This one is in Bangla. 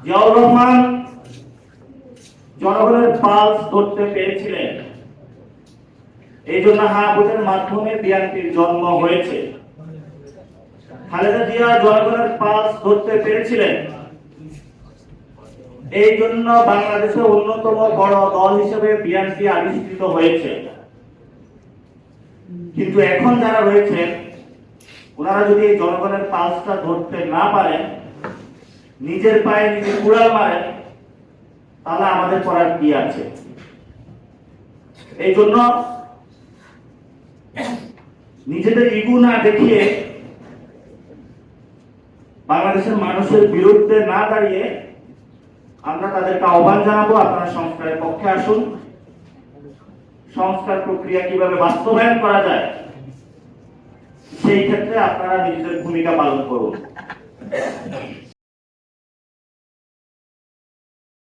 জিয়াউর রহমান জনগণের পালস ধরতে পেরেছিলেন, এই জন্য হ্যাঁ ভোটের মাধ্যমে বিএনপির জন্ম হয়েছে। খালেদা জিয়া জনগণের পালস ধরতে পেরেছিলেন, এই জন্য বাংলাদেশের অন্যতম বড় দল হিসেবে বিএনপি আবিষ্কৃত হয়েছে। কিন্তু এখন যারা রয়েছেন ওনারা যদি এই জনগণের পালসটা ধরতে না পারেন, নিজের পায়ে নিজে কুড়াল মারেন, তাহলে আমাদের করার কি আছে? এই জন্য নিজেদের ইগো না দেখিয়ে, বাংলাদেশের মানুষের বিরুদ্ধে না দাঁড়িয়ে আমরা তাদেরকে আহ্বান জানাবো, আপনারা সংস্কারের পক্ষে আসুন। সংস্কার প্রক্রিয়া কিভাবে বাস্তবায়ন করা যায় সেই ক্ষেত্রে আপনারা নিজেদের ভূমিকা পালন করুন।